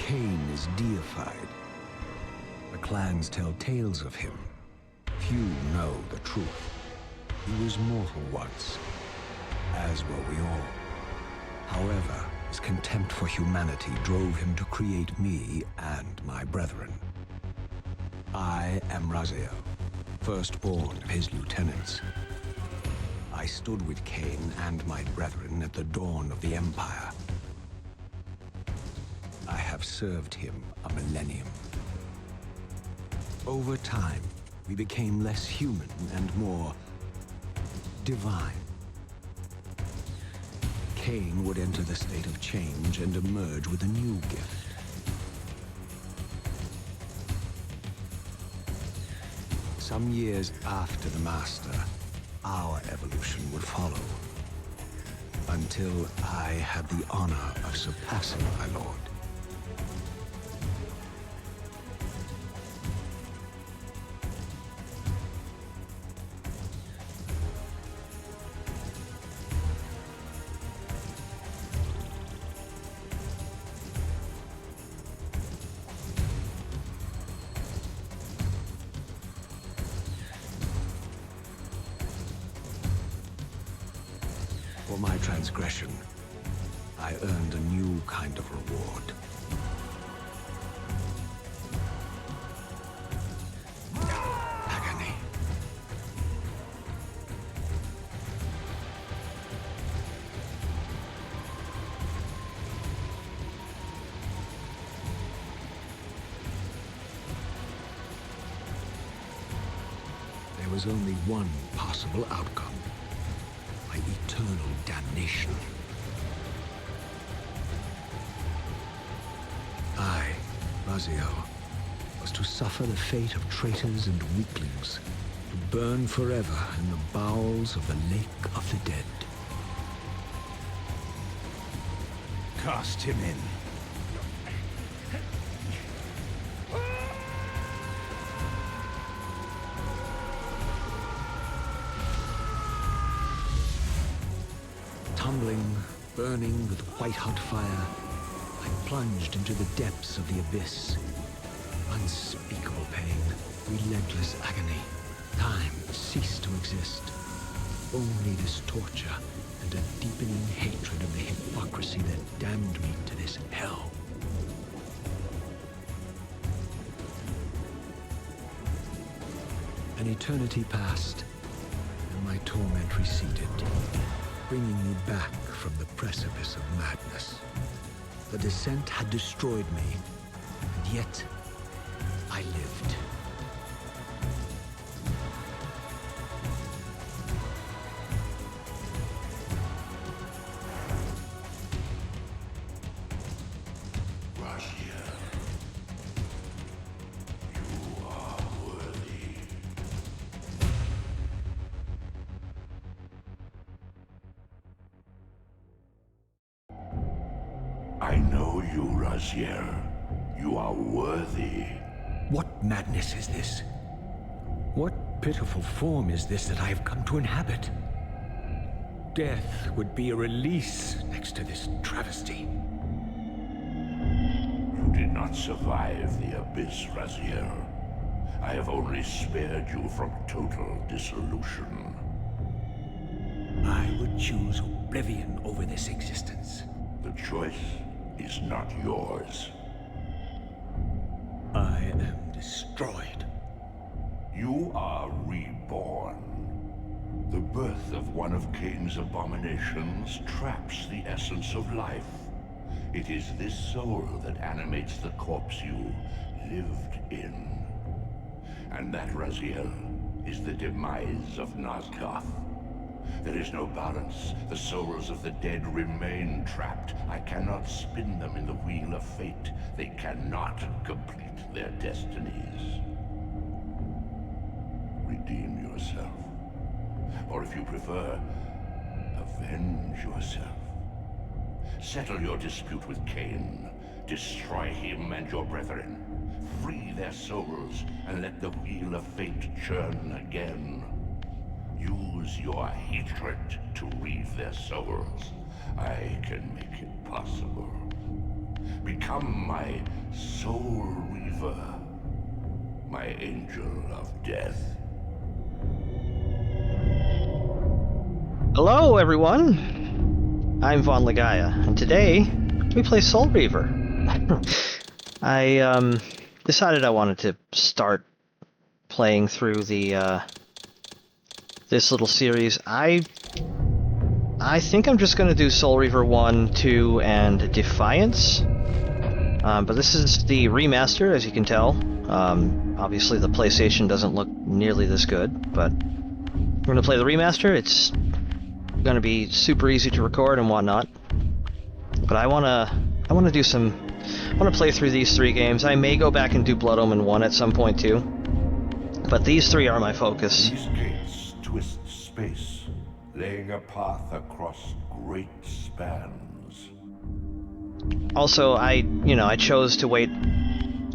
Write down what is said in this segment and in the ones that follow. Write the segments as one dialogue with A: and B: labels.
A: Kain is deified. The clans tell tales of him. Few know the truth. He was mortal once, as were we all. However, his contempt for humanity drove him to create me and my brethren. I am Raziel, firstborn of his lieutenants. I stood with Kain and my brethren at the dawn of the Empire. I have served him a millennium. Over time, we became less human and more divine. Kain would enter the state of change and emerge with a new gift. Some years after the Master, our evolution would follow. Until I had the honor of surpassing my lord. For my transgression, I earned a new kind of reward. Agony. There was only one possible outcome. Eternal damnation. I, Raziel, was to suffer the fate of traitors and weaklings, to burn forever in the bowels of the Lake of the Dead.
B: Cast him in.
A: Tumbling, burning with white-hot fire, I plunged into the depths of the abyss. Unspeakable pain, relentless agony. Time ceased to exist. Only this torture and a deepening hatred of the hypocrisy that damned me to this hell. An eternity passed, and my torment receded, bringing me back from the precipice of madness. The descent had destroyed me, and yet I lived.
C: I know you, Raziel. You are worthy.
A: What madness is this? What pitiful form is this that I have come to inhabit? Death would be a release next to this travesty.
C: You did not survive the abyss, Raziel. I have only spared you from total dissolution.
A: I would choose oblivion over this existence.
C: The choice is not yours.
A: I am destroyed.
C: You are reborn. The birth of one of Kain's abominations traps the essence of life. It is this soul that animates the corpse you lived in. And that, Raziel, is the demise of Nazgoth. There is no balance. The souls of the dead remain trapped. I cannot spin them in the wheel of fate. They cannot complete their destinies. Redeem yourself. Or if you prefer, avenge yourself. Settle your dispute with Kain. Destroy him and your brethren. Free their souls and let the wheel of fate churn again. Use your hatred to reave their souls. I can make it possible. Become my soul Reaver, my angel of death.
D: Hello, everyone. I'm TheRealVahnLegaia, and today we play Soul Reaver. I decided I wanted to start playing through the this little series. I think I'm just going to do Soul Reaver 1, 2, and Defiance. But this is the remaster, as you can tell. Obviously the PlayStation doesn't look nearly this good, but we're going to play the remaster. It's going to be super easy to record and whatnot. But I want to play through these 3 games. I may go back and do Blood Omen 1 at some point too. But these 3 are my focus.
C: These gates twist space, laying a path across great spans.
D: Also, I chose to wait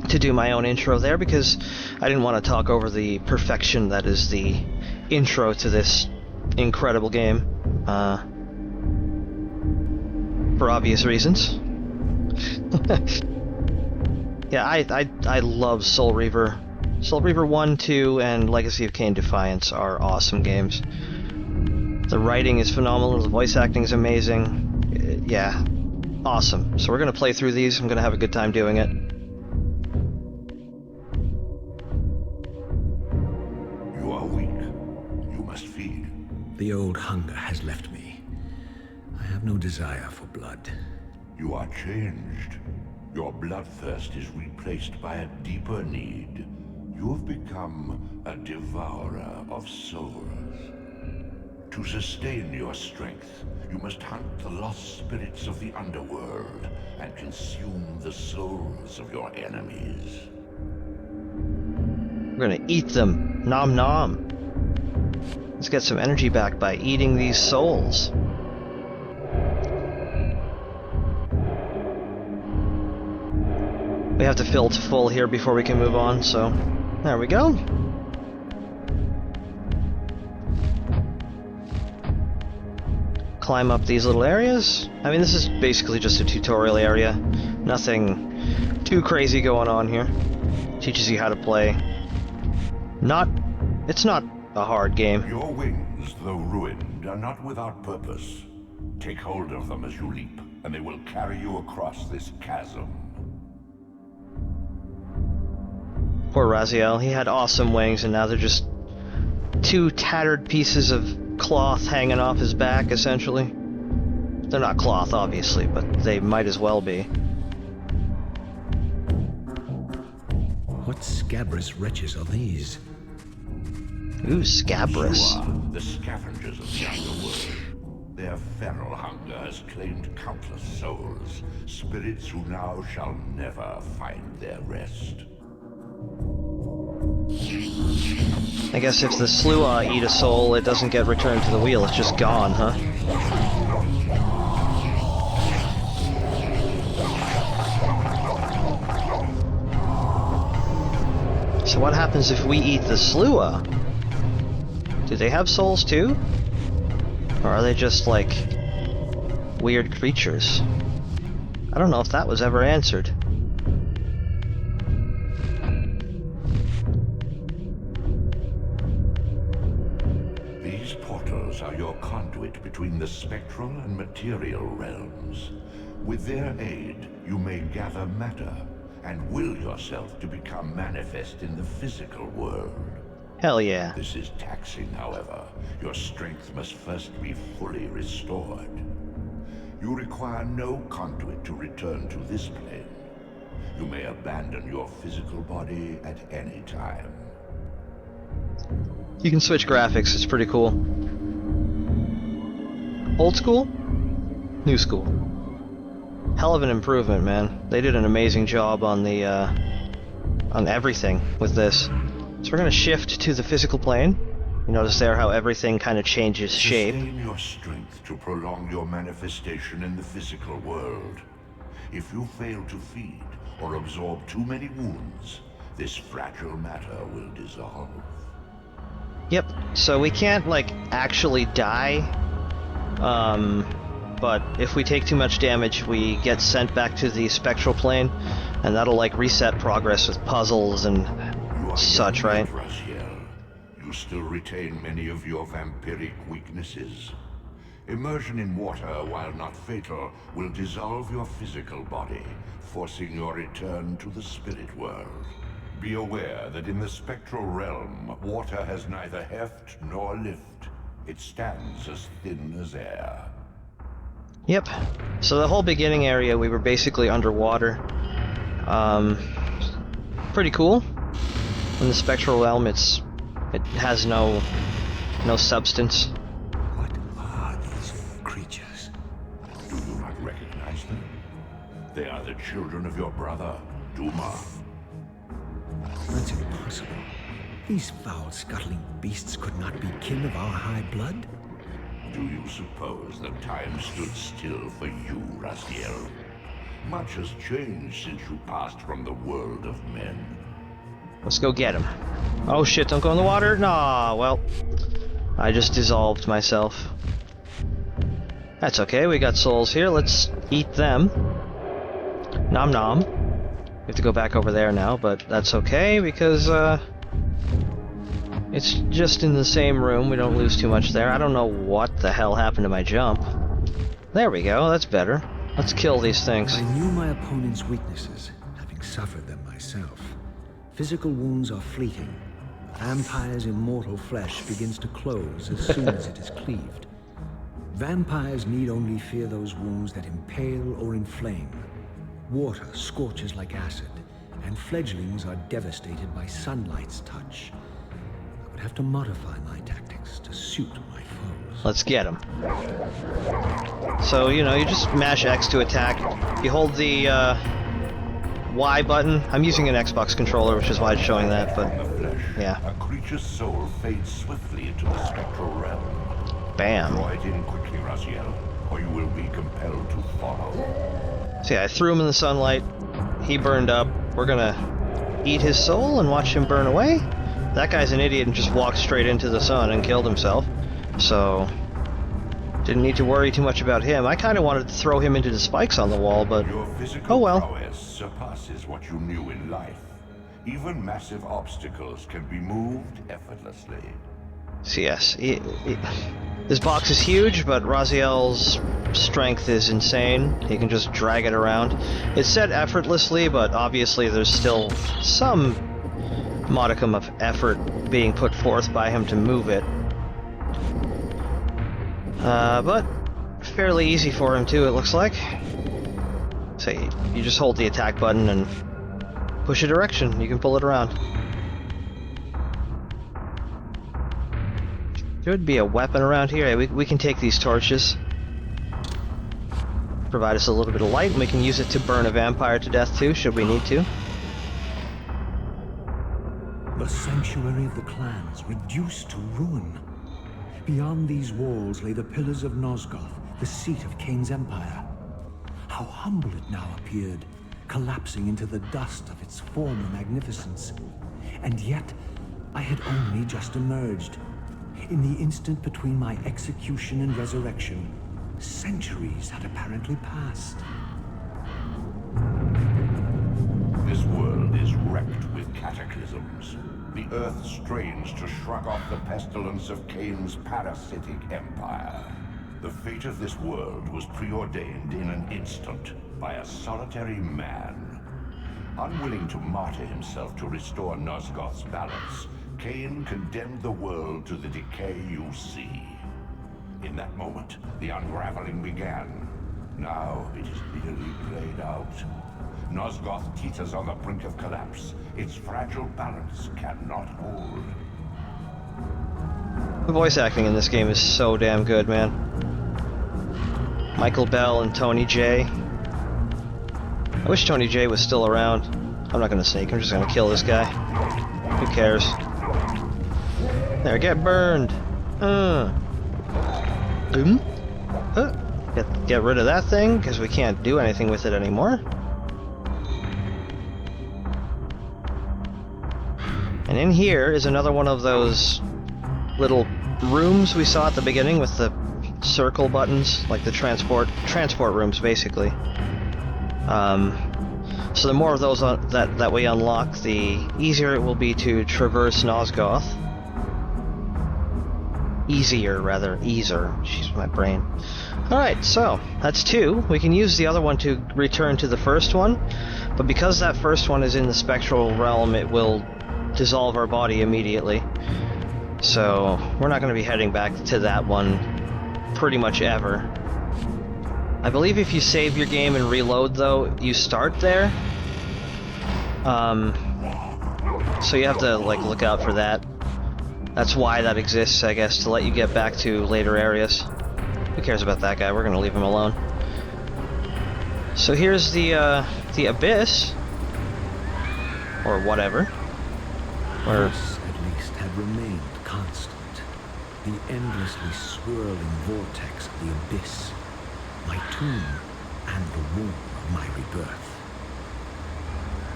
D: to do my own intro there because I didn't want to talk over the perfection that is the intro to this incredible game. For obvious reasons. Yeah, I love Soul Reaver. Soul Reaver 1, 2, and Legacy of Kain Defiance are awesome games. The writing is phenomenal, the voice acting is amazing. Yeah, awesome. So we're going to play through these, I'm going to have a good time doing it.
C: You are weak. You must feed.
A: The old hunger has left me. I have no desire for blood.
C: You are changed. Your bloodthirst is replaced by a deeper need. You have become a devourer of souls. To sustain your strength, you must hunt the lost spirits of the underworld and consume the souls of your enemies.
D: We're going to eat them. Nom nom. Let's get some energy back by eating these souls. We have to fill to full here before we can move on, so there we go. Climb up these little areas. I mean, this is basically just a tutorial area. Nothing too crazy going on here. Teaches you how to play. It's not a hard game.
C: Your wings, though ruined, are not without purpose. Take hold of them as you leap, and they will carry you across this chasm.
D: Poor Raziel, he had awesome wings and now they're just 2 tattered pieces of cloth hanging off his back, essentially. They're not cloth, obviously, but they might as well be.
A: What scabrous wretches are these?
D: Ooh, scabrous.
C: You are the scavengers of the underworld. Their feral hunger has claimed countless souls, spirits who now shall never find their rest.
D: I guess if the Slua eat a soul, it doesn't get returned to the wheel, it's just gone, huh? So what happens if we eat the Slua? Do they have souls too? Or are they just, like, weird creatures? I don't know if that was ever answered.
C: Are your conduit between the spectral and material realms. With their aid, you may gather matter and will yourself to become manifest in the physical world.
D: Hell yeah.
C: This is taxing, however. Your strength must first be fully restored. You require no conduit to return to this plane. You may abandon your physical body at any time.
D: You can switch graphics, it's pretty cool. Old school? New school. Hell of an improvement, man. They did an amazing job on the, on everything with this. So we're gonna shift to the physical plane. You notice there how everything kind of changes shape.
C: Sustain your strength to prolong your manifestation in the physical world. If you fail to feed or absorb too many wounds, this fragile matter will dissolve.
D: Yep, so we can't, like, actually die. but if we take too much damage, we get sent back to the spectral plane, and that'll like reset progress with puzzles and
C: You are
D: such,
C: young
D: right?
C: yet, Raziel. You still retain many of your vampiric weaknesses. Immersion in water, while not fatal, will dissolve your physical body, forcing your return to the spirit world. Be aware that in the spectral realm, water has neither heft nor lift. It stands as thin as air.
D: Yep. So the whole beginning area, we were basically underwater. Pretty cool. In the spectral realm, it has no substance.
A: What are these creatures?
C: Do you not recognize them? They are the children of your brother, Duma.
A: That's impossible. These foul, scuttling beasts could not be kin of our high blood?
C: Do you suppose that time stood still for you, Raziel? Much has changed since you passed from the world of men.
D: Let's go get him. Oh shit, don't go in the water? Nah, well, I just dissolved myself. That's okay, we got souls here, let's eat them. Nom nom. We have to go back over there now, but that's okay because, it's just in the same room, we don't lose too much there. I don't know what the hell happened to my jump. There we go, that's better. Let's kill these things.
A: I knew my opponent's weaknesses, having suffered them myself. Physical wounds are fleeting. A vampire's immortal flesh begins to close as soon as it is cleaved. Vampires need only fear those wounds that impale or inflame. Water scorches like acid, and fledglings are devastated by sunlight's touch. I would have to modify my tactics to suit my foes.
D: Let's get him. So, you know, you just mash X to attack. You hold the Y button. I'm using an Xbox controller, which is why it's showing that, but
C: In the flesh,
D: yeah.
C: a creature's soul fades swiftly into the spectral realm.
D: Bam.
C: Draw it in quickly, Raziel, or you will be compelled to follow.
D: So yeah, I threw him in the sunlight. He burned up. We're gonna eat his soul and watch him burn away. That guy's an idiot and just walked straight into the sun and killed himself. So, didn't need to worry too much about him. I kind of wanted to throw him into the spikes on the wall, but
C: Your physical
D: oh well.
C: prowess surpasses what you knew in life. Even massive obstacles can be moved effortlessly.
D: So yes, this box is huge, but Raziel's strength is insane. He can just drag it around. It's said effortlessly, but obviously there's still some modicum of effort being put forth by him to move it. But fairly easy for him too, it looks like. So you just hold the attack button and push a direction. You can pull it around. There would be a weapon around here. We can take these torches. Provide us a little bit of light, and we can use it to burn a vampire to death too, should we need to.
A: The sanctuary of the clans reduced to ruin. Beyond these walls lay the pillars of Nosgoth, the seat of Kain's empire. How humble it now appeared, collapsing into the dust of its former magnificence. And yet, I had only just emerged. In the instant between my execution and resurrection, centuries had apparently passed.
C: This world is wrecked with cataclysms. The earth strains to shrug off the pestilence of Kain's parasitic empire. The fate of this world was preordained in an instant by a solitary man. Unwilling to martyr himself to restore Nosgoth's balance, Kain condemned the world to the decay you see. In that moment, the unraveling began. Now it is nearly played out. Nosgoth teeters on the brink of collapse. Its fragile balance cannot hold.
D: The voice acting in this game is so damn good, man. Michael Bell and Tony J. I wish Tony J was still around. I'm not gonna sneak, I'm just gonna kill this guy. Who cares? There, get burned! Get rid of that thing, because we can't do anything with it anymore. And in here is another one of those little rooms we saw at the beginning with the circle buttons, like the transport rooms, basically. So the more of those that we unlock, the easier it will be to traverse Nosgoth. Easier. Jeez, my brain. Alright, so, that's 2. We can use the other one to return to the first one, but because that first one is in the spectral realm, it will dissolve our body immediately. So, we're not going to be heading back to that one pretty much ever. I believe if you save your game and reload, though, you start there. So you have to, like, look out for that. That's why that exists, I guess, to let you get back to later areas. Who cares about that guy? We're gonna leave him alone. So here's the abyss. Or whatever. Where...
A: This, at least, had remained constant. The endlessly swirling vortex of the abyss. My tomb and the womb of my rebirth.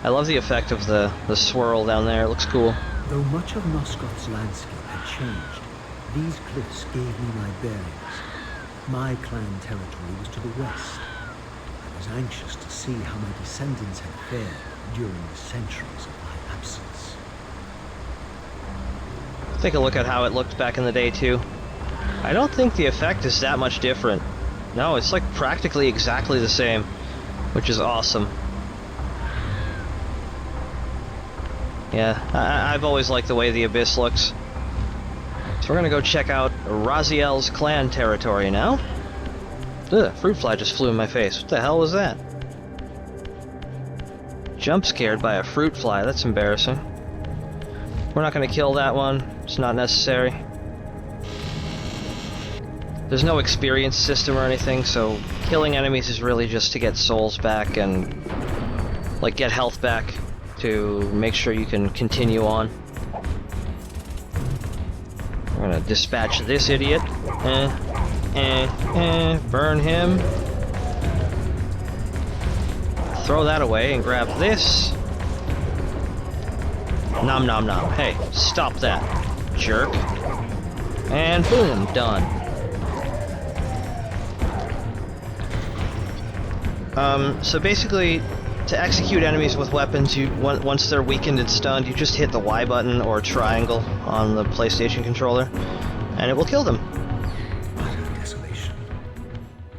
D: I love the effect of the swirl down there. It looks cool.
A: Though much of Nosgoth's landscape had changed, these cliffs gave me my bearings. My clan territory was to the west. I was anxious to see how my descendants had fared during the centuries of my absence.
D: Take a look at how it looked back in the day, too. I don't think the effect is that much different. No, it's like practically exactly the same, which is awesome. Yeah, I've always liked the way the Abyss looks. So we're gonna go check out Raziel's clan territory now. Ugh, fruit fly just flew in my face. What the hell was that? Jump scared by a fruit fly, that's embarrassing. We're not gonna kill that one, it's not necessary. There's no experience system or anything, so killing enemies is really just to get souls back and, like, get health back to make sure you can continue on. We're gonna dispatch this idiot. Burn him. Throw that away and grab this. Nom nom nom. Hey, stop that, jerk. And boom, done. So basically, to execute enemies with weapons, once they're weakened and stunned, you just hit the Y button or triangle on the PlayStation controller, and it will kill them.
A: Utter desolation.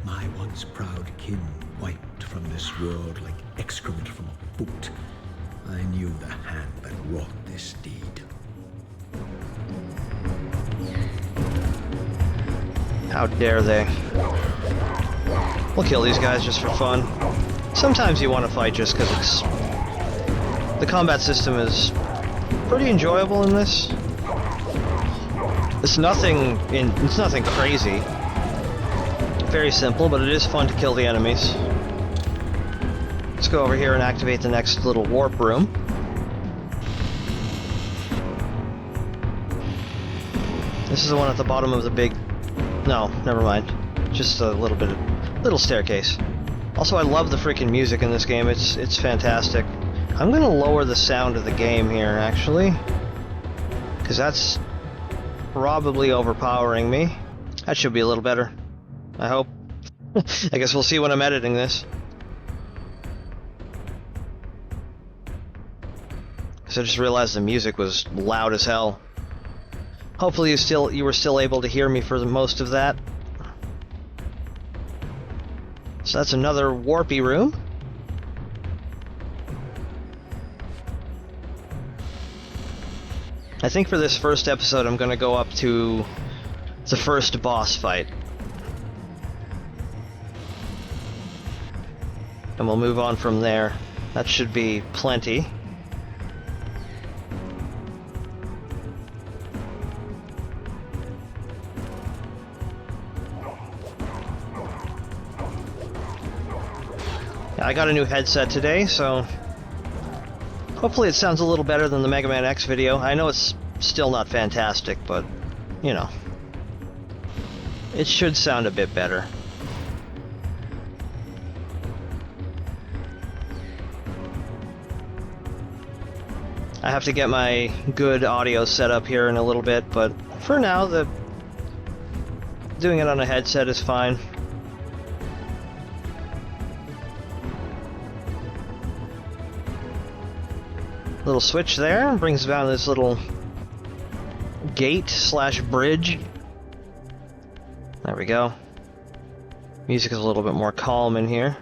A: My once proud kin wiped from this world like excrement from a boot. I knew the hand that wrought this deed.
D: How dare they? We'll kill these guys just for fun. Sometimes you want to fight just because it's... The combat system is pretty enjoyable in this. It's nothing crazy. Very simple, but it is fun to kill the enemies. Let's go over here and activate the next little warp room. This is the one at the bottom of the big... No, never mind. Just a little staircase. Also, I love the freaking music in this game. It's fantastic. I'm gonna lower the sound of the game here, actually, because that's probably overpowering me. That should be a little better, I hope. I guess we'll see when I'm editing this. Because I just realized the music was loud as hell. Hopefully you were still able to hear me for the most of that. So that's another warpy room. I think for this first episode I'm going to go up to the first boss fight. And we'll move on from there. That should be plenty. I got a new headset today, so hopefully it sounds a little better than the Mega Man X video. I know it's still not fantastic, but, you know, it should sound a bit better. I have to get my good audio set up here in a little bit, but for now, doing it on a headset is fine. Little switch there, brings down this little gate slash bridge. There we go. Music is a little bit more calm in here.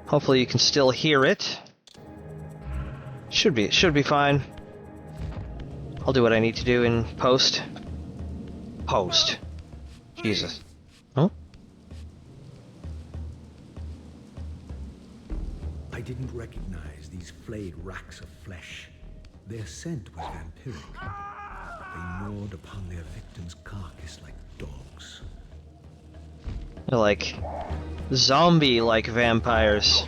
D: Hopefully you can still hear it. Should be fine. I'll do what I need to do in post. Post. Jesus. Huh?
A: I didn't recognize these flayed racks of flesh. Their scent was vampiric. They gnawed upon their victim's carcass like dogs.
D: They're like zombie-like vampires.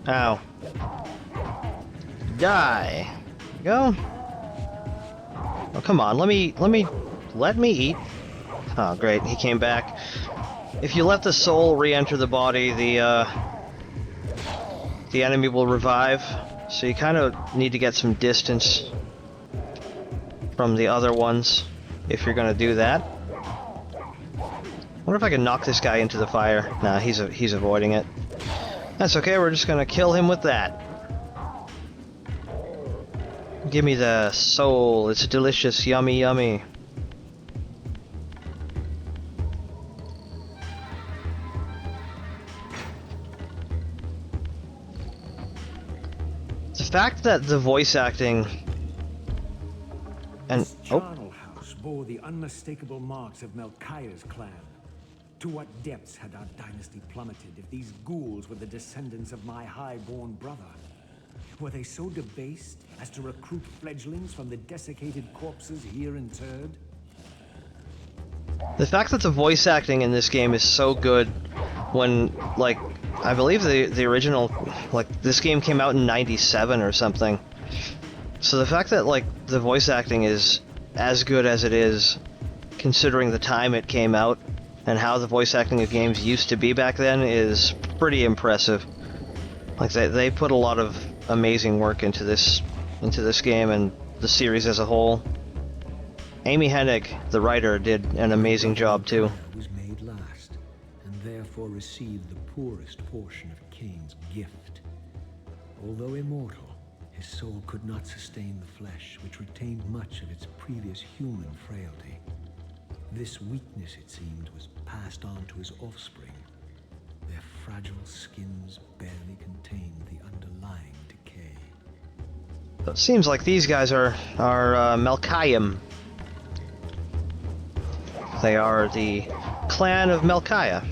D: Ow. Die. Go. Oh, come on. Let me eat. Oh, great. He came back. If you let the soul re-enter the body, the enemy will revive. So you kind of need to get some distance from the other ones if you're gonna do that. I wonder if I can knock this guy into the fire. Nah, he's avoiding it. That's okay, we're just gonna kill him with that. Give me the soul, it's delicious, yummy, yummy. The fact that the voice acting and
E: This charnel house bore the unmistakable marks of Melchiah's clan. To what depths had our dynasty plummeted if these ghouls were the descendants of my high-born brother? Were they so debased as to recruit fledglings from the desiccated corpses here interred?
D: the fact that the voice acting in this game is so good when, like, I believe the original, like, this game came out in '97 or something. So the fact that, like, the voice acting is as good as it is, considering the time it came out, and how the voice acting of games used to be back then, is pretty impressive. Like, they put a lot of amazing work into this game and the series as a whole. Amy Hennig, the writer, did an amazing job too.
A: Was made last, and therefore received the poorest portion of Kain's gift. Although immortal, his soul could not sustain the flesh, which retained much of its previous human frailty. This weakness, it seemed, was passed on to his offspring. Their fragile skins barely contained the underlying decay.
D: It seems like these guys are Melchiah. They are the clan of Melchiah.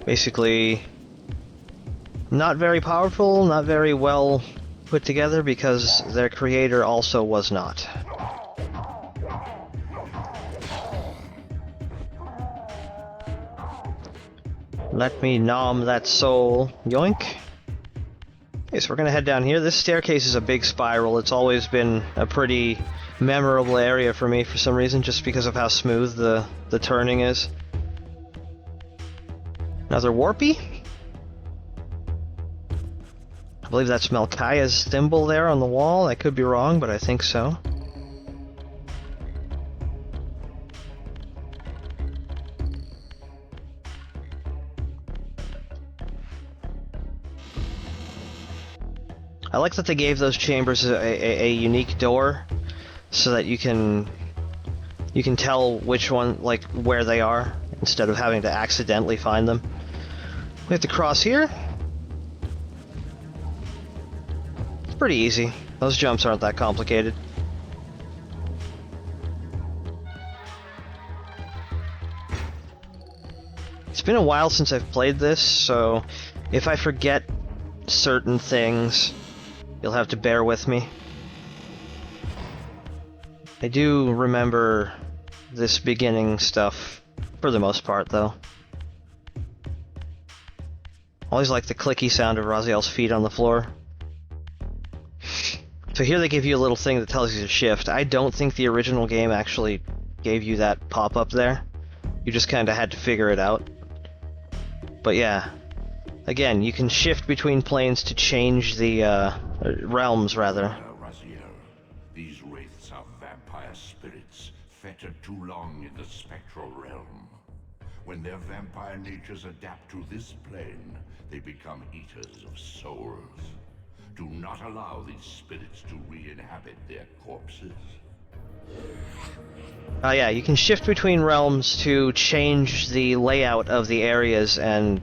D: Basically, not very powerful, not very well put together, because their creator also was not. Let me nom that soul. Yoink. Okay, so we're gonna head down here. This staircase is a big spiral. It's always been a pretty memorable area for me for some reason, just because of how smooth the turning is. Another warpy? I believe that's Melchiah's thimble there on the wall. I could be wrong, but I think so. I like that they gave those chambers a unique door, so that you can tell which one, like, where they are, instead of having to accidentally find them. We have to cross here. It's pretty easy. Those jumps aren't that complicated. It's been a while since I've played this, so if I forget certain things, you'll have to bear with me. I do remember this beginning stuff for the most part, though. Always like the clicky sound of Raziel's feet on the floor. So here they give you a little thing that tells you to shift. I don't think the original game actually gave you that pop-up there. You just kind of had to figure it out. But yeah, again, you can shift between planes to change the realms, rather.
C: Raziel, these wraiths are vampire spirits, fettered too long in the spectral realm. When their vampire natures adapt to this plane, they become eaters of souls. Do not allow these spirits to re-inhabit their corpses.
D: Oh yeah, you can shift between realms to change the layout of the areas and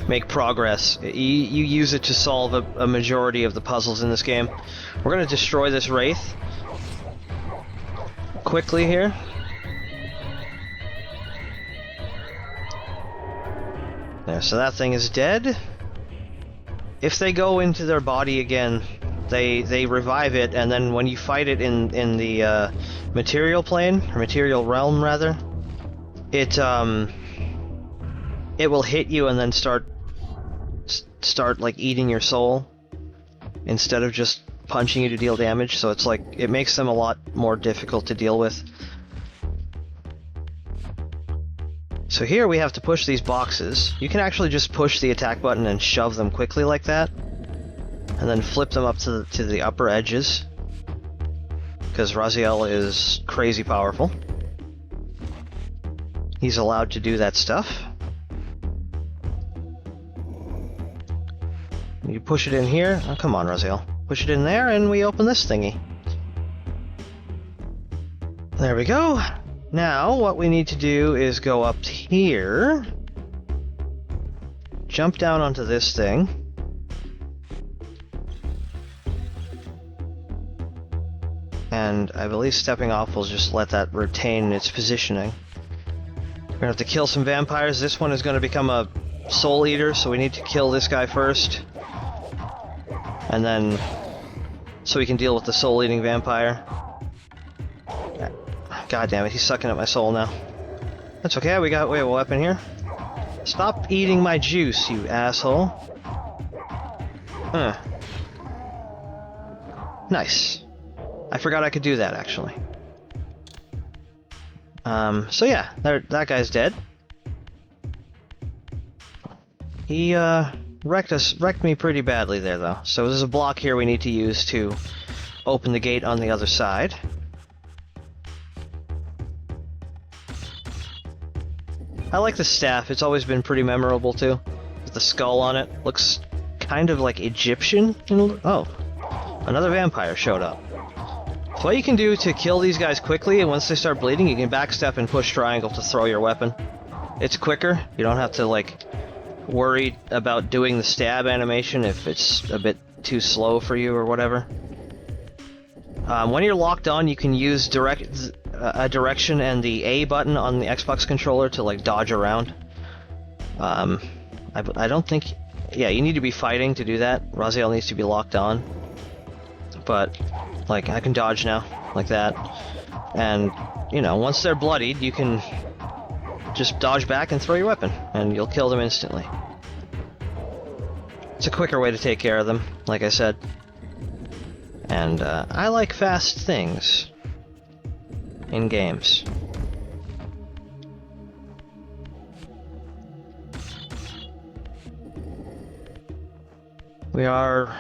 D: make progress. You use it to solve a majority of the puzzles in this game. We're gonna destroy this wraith quickly here. There, so that thing is dead. If they go into their body again, they revive it, and then when you fight it in the material plane, or material realm rather, it will hit you and then start like eating your soul instead of just punching you to deal damage. So it's like it makes them a lot more difficult to deal with. So here we have to push these boxes. You can actually just push the attack button and shove them quickly like that, and then flip them up to the upper edges, because Raziel is crazy powerful. He's allowed to do that stuff. You push it in here. Oh, come on, Raziel. Push it in there, and we open this thingy. There we go. Now, what we need to do is go up here, jump down onto this thing, and I believe stepping off will just let that retain its positioning. We're gonna have to kill some vampires. This one is gonna become a soul eater, so we need to kill this guy first, and then so we can deal with the soul eating vampire. God damn it, he's sucking up my soul now. That's okay, we have a weapon here. Stop eating my juice, you asshole. Nice. I forgot I could do that, actually. So yeah, that guy's dead. He, wrecked me pretty badly there, though. So there's a block here we need to use to open the gate on the other side. I like the staff, it's always been pretty memorable too. With the skull on it. Looks kind of like Egyptian. Oh, another vampire showed up. So what you can do to kill these guys quickly, and once they start bleeding, you can backstep and push triangle to throw your weapon. It's quicker, you don't have to like worry about doing the stab animation if it's a bit too slow for you or whatever. When you're locked on, you can use a direction and the A button on the Xbox controller to like dodge around. I don't think... Yeah, you need to be fighting to do that. Raziel needs to be locked on. But, like, I can dodge now, like that. And, you know, once they're bloodied, you can just dodge back and throw your weapon, and you'll kill them instantly. It's a quicker way to take care of them, like I said. And, I like fast things in games. We are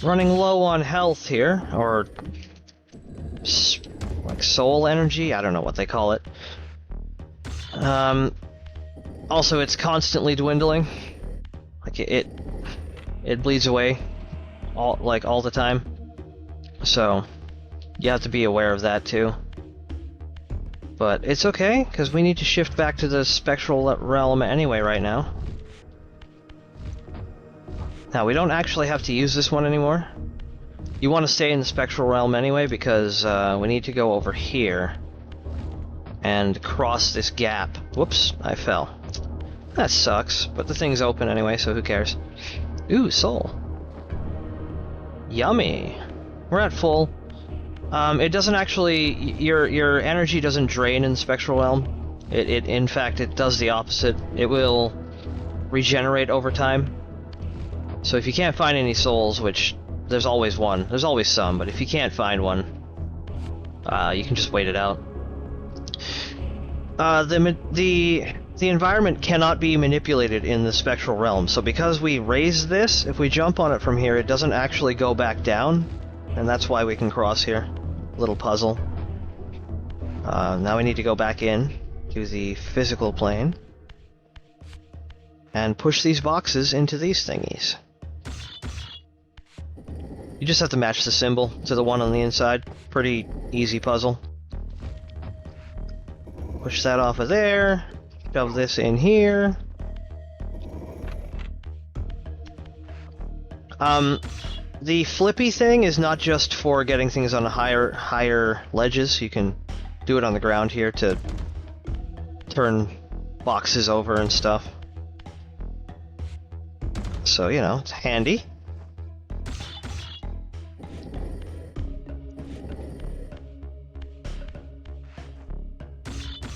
D: running low on health here, or like soul energy, I don't know what they call it. Also, it's constantly dwindling. Like it bleeds away all the time. So you have to be aware of that too. But it's okay, because we need to shift back to the spectral realm anyway right now. Now, we don't actually have to use this one anymore. You want to stay in the spectral realm anyway, because we need to go over here and cross this gap. Whoops, I fell. That sucks, but the thing's open anyway, so who cares? Ooh, soul. Yummy. We're at full. It doesn't actually... Your energy doesn't drain in the spectral realm. In fact, it does the opposite. It will regenerate over time. So if you can't find any souls, which there's always one, there's always some, but if you can't find one, you can just wait it out. The environment cannot be manipulated in the spectral realm, so because we raised this, if we jump on it from here, it doesn't actually go back down, and that's why we can cross here. Little puzzle. Now we need to go back in to the physical plane and push these boxes into these thingies. You just have to match the symbol to the one on the inside. Pretty easy puzzle. Push that off of there. Shove this in here. The flippy thing is not just for getting things on higher ledges. You can do it on the ground here to turn boxes over and stuff. So, you know, it's handy.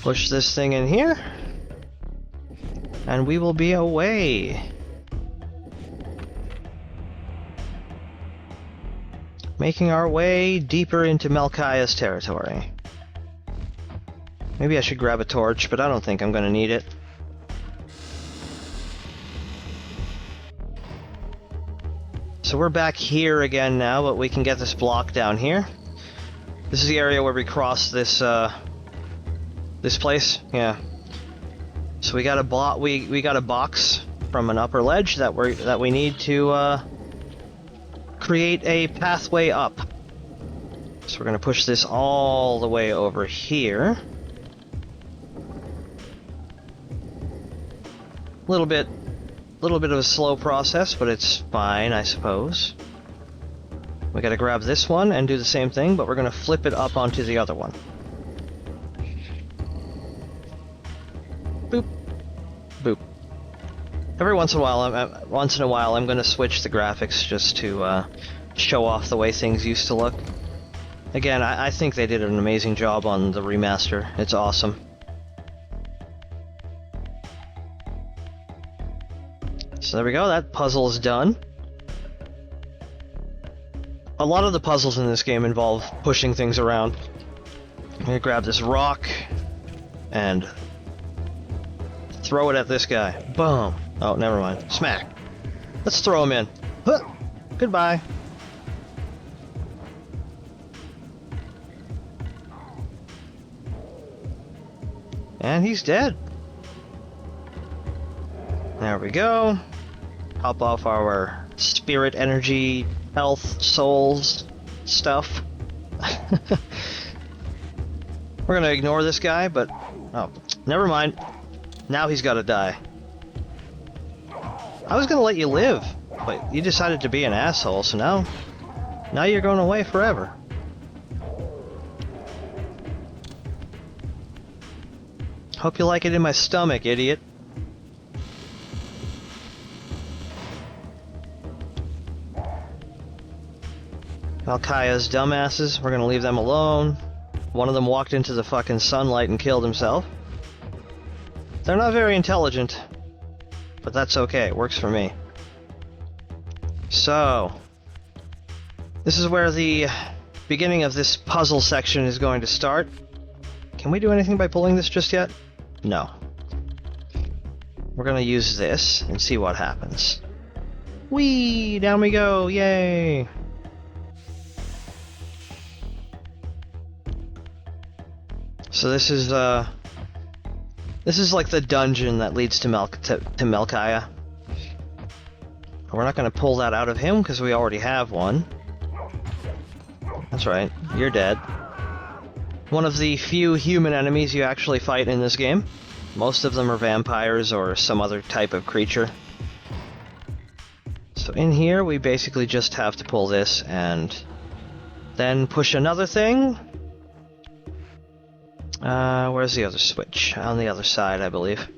D: Push this thing in here, and we will be away. Making our way deeper into Melchiah's territory. Maybe I should grab a torch, but I don't think I'm gonna need it. So we're back here again now, but we can get this block down here. This is the area where we cross this, this place, yeah. So we got a we got a box from an upper ledge that we need to create a pathway up. So we're gonna push this all the way over here. Little bit of a slow process, but it's fine, I suppose. We gotta grab this one and do the same thing, but we're gonna flip it up onto the other one. Boop. Boop. Every once in a while, I'm gonna switch the graphics just to show off the way things used to look. Again, I think they did an amazing job on the remaster. It's awesome. So there we go, that puzzle is done. A lot of the puzzles in this game involve pushing things around. I'm gonna grab this rock and throw it at this guy. Boom. Oh, never mind. Smack. Let's throw him in. Huh. Goodbye. And he's dead. There we go. Pop off our spirit energy, health, souls, stuff. We're gonna ignore this guy, but... oh, never mind. Now he's gotta die. I was gonna let you live, but you decided to be an asshole, so now you're going away forever. Hope you like it in my stomach, idiot. Melchiah's dumbasses, we're gonna leave them alone. One of them walked into the fucking sunlight and killed himself. They're not very intelligent, but that's okay, it works for me. So, this is where the beginning of this puzzle section is going to start. Can we do anything by pulling this just yet? No. We're gonna use this and see what happens. Whee! Down we go, yay! So this is like the dungeon that leads to Melchiah. We're not going to pull that out of him because we already have one. That's right, you're dead. One of the few human enemies you actually fight in this game. Most of them are vampires or some other type of creature. So in here we basically just have to pull this and then push another thing. Where's the other switch? On the other side, I believe.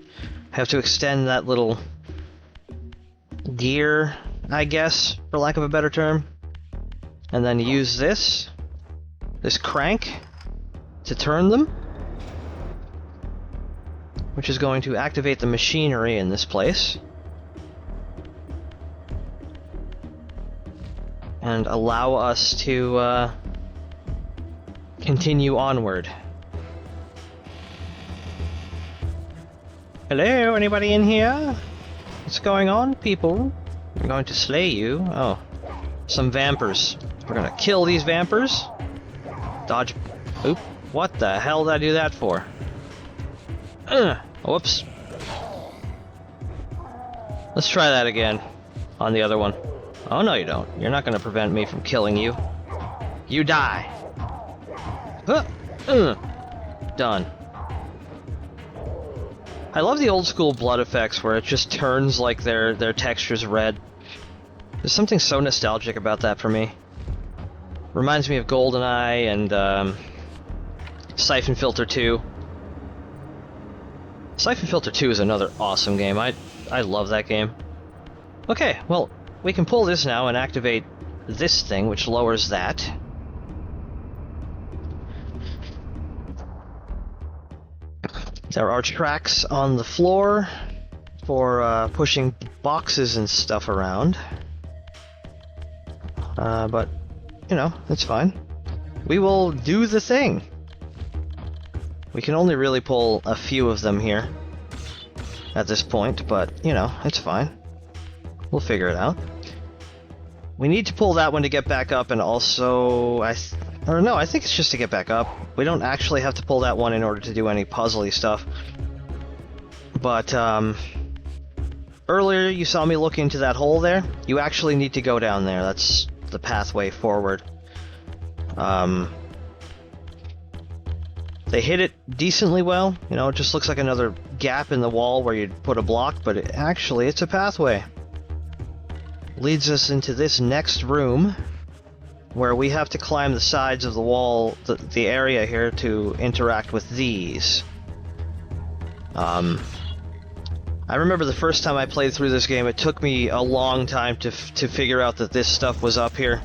D: Have to extend that little gear, I guess, for lack of a better term. And then use this crank, to turn them. Which is going to activate the machinery in this place. And allow us to, continue onward. Hello, anybody in here? What's going on, people? I'm going to slay you. Oh, some vampers. We're gonna kill these vampers. Dodge. Oop. What the hell did I do that for? Whoops. Let's try that again on the other one. Oh, no, you don't. You're not gonna prevent me from killing you. You die. Done. I love the old school blood effects where it just turns like their texture's red. There's something so nostalgic about that for me. Reminds me of GoldenEye and Siphon Filter 2. Siphon Filter 2 is another awesome game. I love that game. Okay, well, we can pull this now and activate this thing, which lowers that. There are tracks on the floor for pushing boxes and stuff around. But, you know, it's fine. We will do the thing. We can only really pull a few of them here at this point, but, you know, it's fine. We'll figure it out. We need to pull that one to get back up, and also, I think it's just to get back up. We don't actually have to pull that one in order to do any puzzly stuff. But, earlier you saw me look into that hole there. You actually need to go down there. That's the pathway forward. They hit it decently well. You know, it just looks like another gap in the wall where you'd put a block, but it's a pathway. Leads us into this next room, where we have to climb the sides of the wall, the area here, to interact with these. I remember the first time I played through this game, it took me a long time to figure out that this stuff was up here.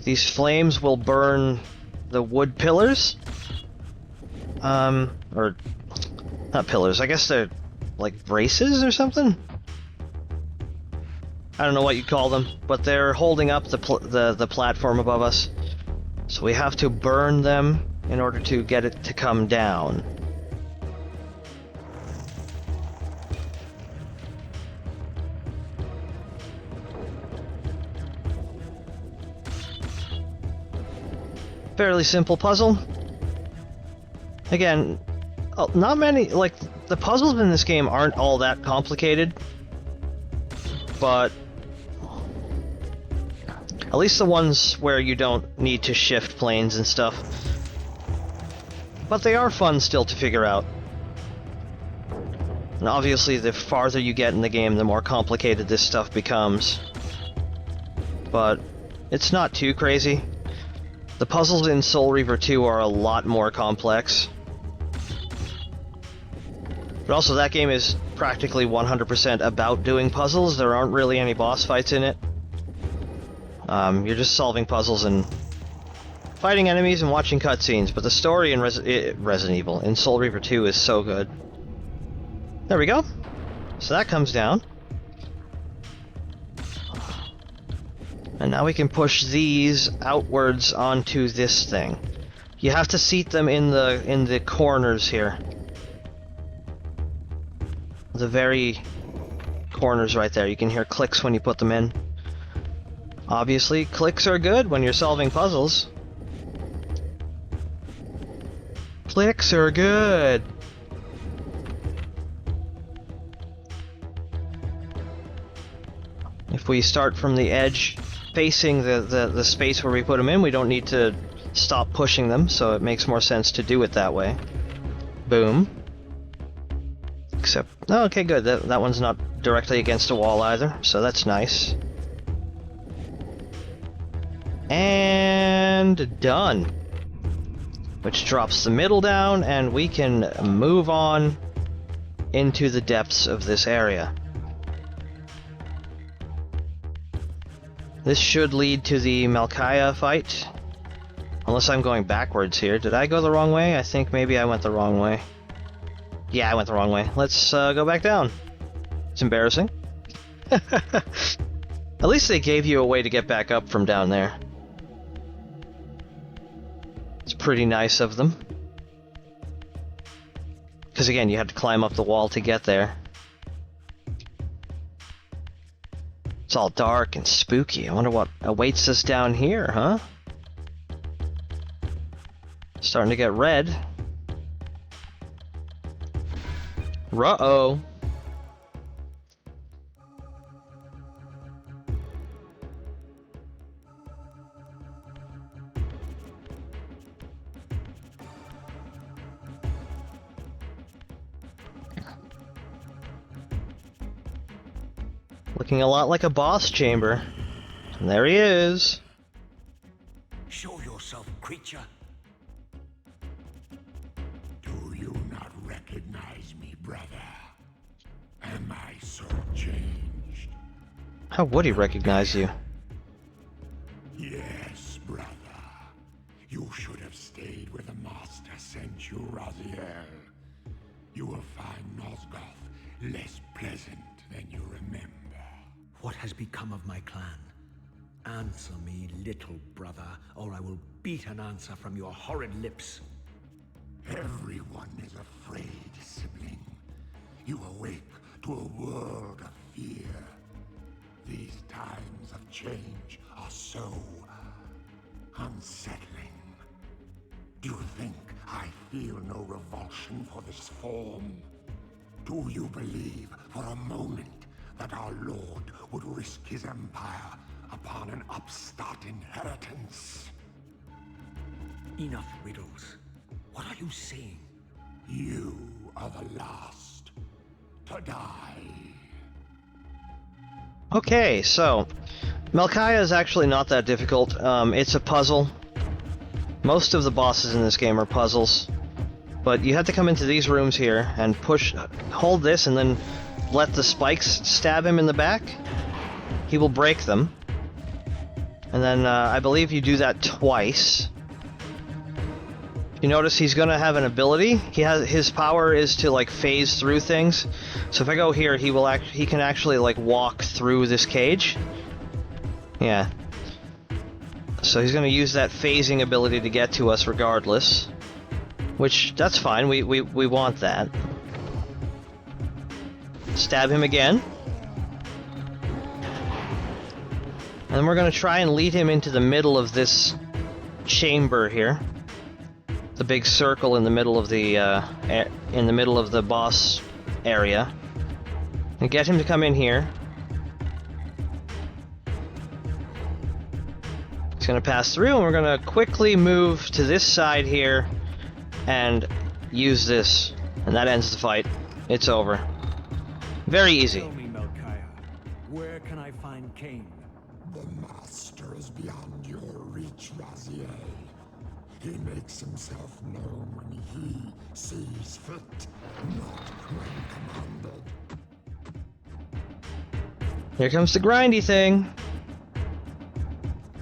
D: These flames will burn the wood pillars. Or not pillars, I guess they're like braces or something? I don't know what you'd call them, but they're holding up the platform above us. So we have to burn them in order to get it to come down. Fairly simple puzzle. Again, not many, like, the puzzles in this game aren't all that complicated, but at least the ones where you don't need to shift planes and stuff. But they are fun still to figure out. And obviously the farther you get in the game, the more complicated this stuff becomes. But it's not too crazy. The puzzles in Soul Reaver 2 are a lot more complex. But also that game is practically 100% about doing puzzles. There aren't really any boss fights in it. You're just solving puzzles and fighting enemies and watching cutscenes, but the story in Resident Evil, in Soul Reaver 2, is so good. There we go. So that comes down. And now we can push these outwards onto this thing. You have to seat them in the corners here. The very corners right there. You can hear clicks when you put them in. Obviously, clicks are good when you're solving puzzles. Clicks are good. If we start from the edge facing the space where we put them in, we don't need to stop pushing them, so it makes more sense to do it that way. Boom. Except, oh, okay, good. That one's not directly against a wall either, so that's nice. And done. Which drops the middle down, and we can move on into the depths of this area. This should lead to the Melchiah fight. Unless I'm going backwards here. Did I go the wrong way? I think maybe I went the wrong way. Yeah, I went the wrong way. Let's go back down. It's embarrassing. At least they gave you a way to get back up from down there. It's pretty nice of them. Because again, you had to climb up the wall to get there. It's all dark and spooky. I wonder what awaits us down here, huh? Starting to get red. Ruh-oh. Looking a lot like a boss chamber. And there he is.
E: Show yourself, creature.
C: Do you not recognize me, brother? Am I so changed?
D: How would he recognize you?
C: Yes, brother. You should have stayed where the Master sent you, Raziel. You will find Nosgoth less pleasant than you remember.
E: What has become of my clan? Answer me, little brother, or I will beat an answer from your horrid lips.
C: Everyone is afraid, sibling. You awake to a world of fear. These times of change are so unsettling. Do you think I feel no revulsion for this form? Do you believe for a moment that our Lord would risk his empire upon an upstart inheritance?
E: Enough riddles. What are you saying?
C: You are the last to die.
D: Okay, so Melchiah is actually not that difficult. It's a puzzle. Most of the bosses in this game are puzzles. But you have to come into these rooms here and hold this and then let the spikes stab him in the back. He will break them. And then I believe you do that twice. You notice he's gonna have an ability. His power is to like phase through things. So if I go here, he can actually like walk through this cage. Yeah. So he's gonna use that phasing ability to get to us regardless. Which, that's fine, we want that. Stab him again. And then we're gonna try and lead him into the middle of this chamber here. The big circle in the middle of the boss area. And get him to come in here. He's gonna pass through, and we're gonna quickly move to this side here and use this, and that ends the fight. It's over. Very easy.
E: Tell me, Melchiah, where can I find Kain?
C: The Master is beyond your reach, Raziel. He makes himself known when he sees fit, not when commanded.
D: Here comes the grindy thing.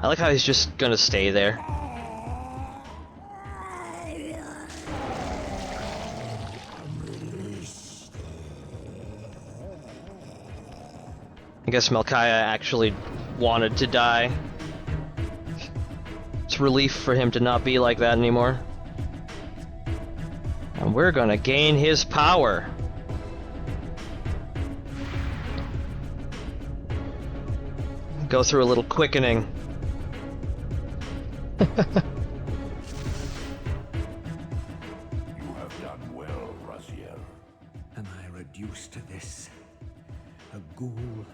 D: I like how he's just gonna stay there. I guess Melchiah actually wanted to die. It's relief for him to not be like that anymore. And we're gonna gain his power. Go through a little quickening.
C: You have done well, Raziel.
E: Am I reduced to this? A ghoul?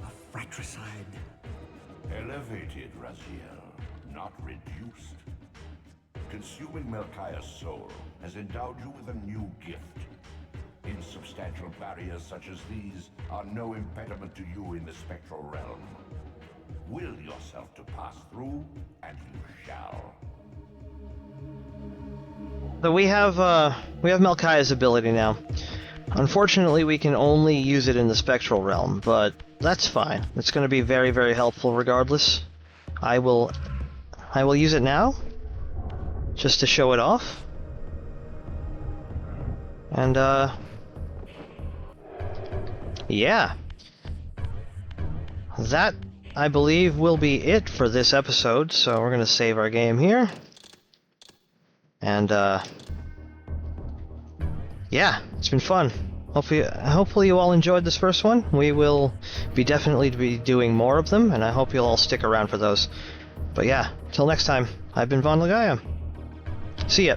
E: A fratricide?
C: Elevated, Raziel, not reduced. Consuming Melchiah's soul has endowed you with a new gift. Insubstantial barriers such as these are no impediment to you in the spectral realm. Will yourself to pass through, and you shall.
D: So we have Melchiah's ability now. Unfortunately, we can only use it in the spectral realm, but that's fine. It's going to be very, very helpful regardless. I will use it now, just to show it off. And yeah. That, I believe, will be it for this episode, so we're going to save our game here. And yeah, it's been fun. Hopefully you all enjoyed this first one. We will definitely be doing more of them, and I hope you'll all stick around for those. But yeah, till next time, I've been VahnLegaia. See ya.